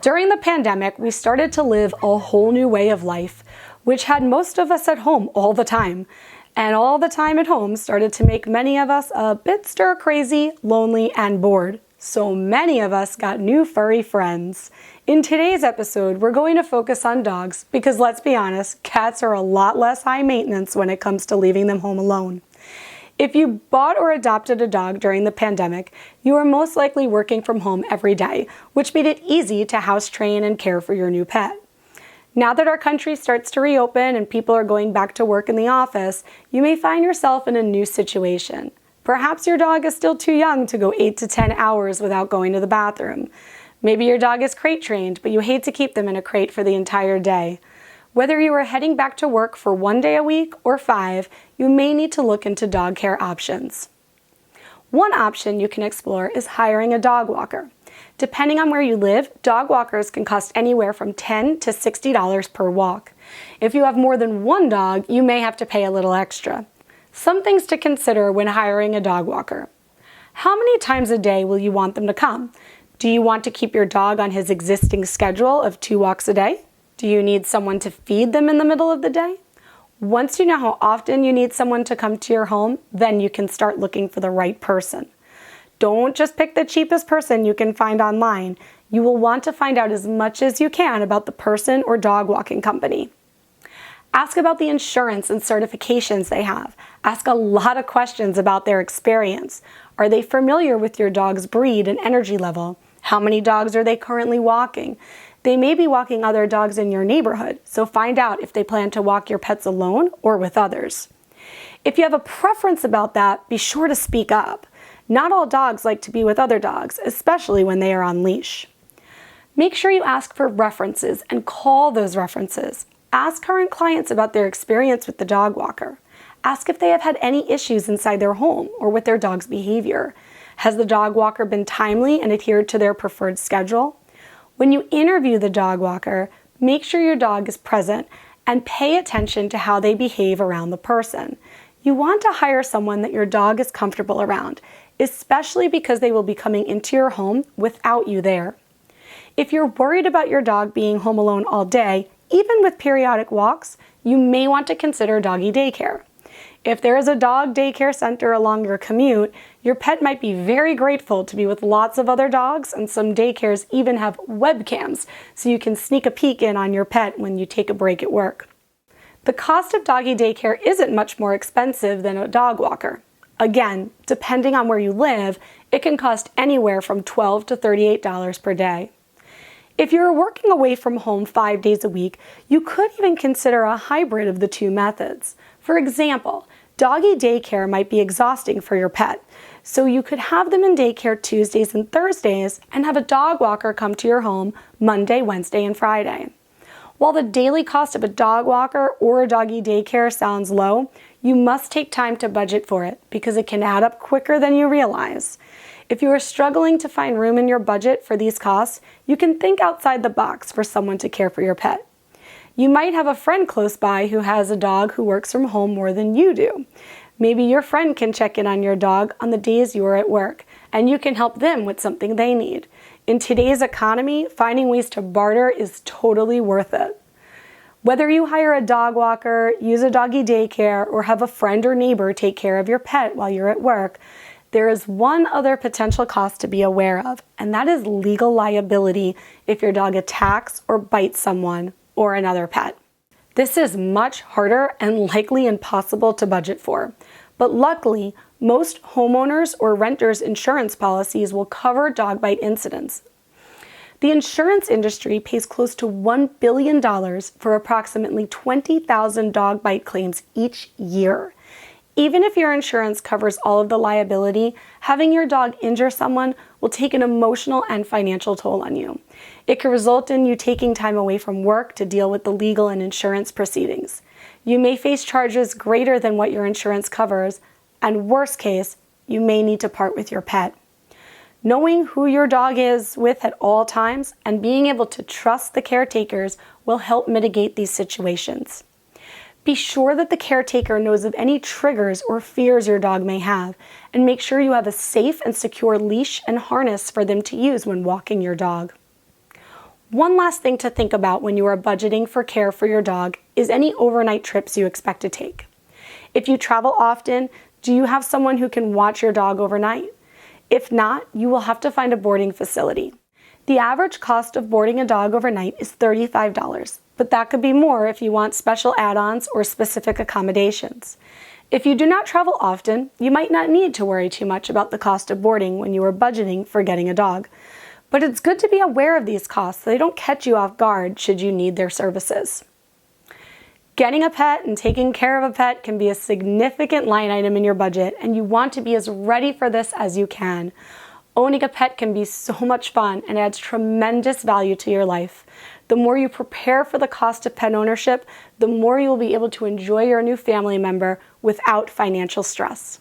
During the pandemic, we started to live a whole new way of life, which had most of us at home all the time. And all the time at home started to make many of us a bit stir-crazy, lonely, and bored. So many of us got new furry friends. In today's episode, we're going to focus on dogs because, let's be honest, cats are a lot less high maintenance when it comes to leaving them home alone. If you bought or adopted a dog during the pandemic, you are most likely working from home every day, which made it easy to house train and care for your new pet. Now that our country starts to reopen and people are going back to work in the office, you may find yourself in a new situation. Perhaps your dog is still too young to go 8 to 10 hours without going to the bathroom. Maybe your dog is crate trained, but you hate to keep them in a crate for the entire day. Whether you are heading back to work for 1 day a week or 5, you may need to look into dog care options. One option you can explore is hiring a dog walker. Depending on where you live, dog walkers can cost anywhere from $10 to $60 per walk. If you have more than one dog, you may have to pay a little extra. Some things to consider when hiring a dog walker. How many times a day will you want them to come? Do you want to keep your dog on his existing schedule of 2 walks a day? Do you need someone to feed them in the middle of the day? Once you know how often you need someone to come to your home, then you can start looking for the right person. Don't just pick the cheapest person you can find online. You will want to find out as much as you can about the person or dog walking company. Ask about the insurance and certifications they have. Ask a lot of questions about their experience. Are they familiar with your dog's breed and energy level? How many dogs are they currently walking? They may be walking other dogs in your neighborhood, so find out if they plan to walk your pets alone or with others. If you have a preference about that, be sure to speak up. Not all dogs like to be with other dogs, especially when they are on leash. Make sure you ask for references and call those references. Ask current clients about their experience with the dog walker. Ask if they have had any issues inside their home or with their dog's behavior. Has the dog walker been timely and adhered to their preferred schedule? When you interview the dog walker, make sure your dog is present and pay attention to how they behave around the person. You want to hire someone that your dog is comfortable around, especially because they will be coming into your home without you there. If you're worried about your dog being home alone all day, even with periodic walks, you may want to consider doggy daycare. If there is a dog daycare center along your commute, your pet might be very grateful to be with lots of other dogs, and some daycares even have webcams so you can sneak a peek in on your pet when you take a break at work. The cost of doggy daycare isn't much more expensive than a dog walker. Again, depending on where you live, it can cost anywhere from $12 to $38 per day. If you're working away from home 5 days a week, you could even consider a hybrid of the two methods. For example, doggy daycare might be exhausting for your pet, so you could have them in daycare Tuesdays and Thursdays and have a dog walker come to your home Monday, Wednesday, and Friday. While the daily cost of a dog walker or a doggy daycare sounds low, you must take time to budget for it because it can add up quicker than you realize. If you are struggling to find room in your budget for these costs, you can think outside the box for someone to care for your pet. You might have a friend close by who has a dog who works from home more than you do. Maybe your friend can check in on your dog on the days you are at work, and you can help them with something they need. In today's economy, finding ways to barter is totally worth it. Whether you hire a dog walker, use a doggy daycare, or have a friend or neighbor take care of your pet while you're at work, there is one other potential cost to be aware of, and that is legal liability if your dog attacks or bites someone or another pet. This is much harder and likely impossible to budget for, but luckily, most homeowners or renters insurance policies will cover dog bite incidents. The insurance industry pays close to $1 billion for approximately 20,000 dog bite claims each year. Even if your insurance covers all of the liability, having your dog injure someone will take an emotional and financial toll on you. It can result in you taking time away from work to deal with the legal and insurance proceedings. You may face charges greater than what your insurance covers, and worst case, you may need to part with your pet. Knowing who your dog is with at all times and being able to trust the caretakers will help mitigate these situations. Be sure that the caretaker knows of any triggers or fears your dog may have, and make sure you have a safe and secure leash and harness for them to use when walking your dog. One last thing to think about when you are budgeting for care for your dog is any overnight trips you expect to take. If you travel often, do you have someone who can watch your dog overnight? If not, you will have to find a boarding facility. The average cost of boarding a dog overnight is $35, but that could be more if you want special add-ons or specific accommodations. If you do not travel often, you might not need to worry too much about the cost of boarding when you are budgeting for getting a dog. But it's good to be aware of these costs so they don't catch you off guard should you need their services. Getting a pet and taking care of a pet can be a significant line item in your budget, and you want to be as ready for this as you can. Owning a pet can be so much fun and adds tremendous value to your life. The more you prepare for the cost of pet ownership, the more you will be able to enjoy your new family member without financial stress.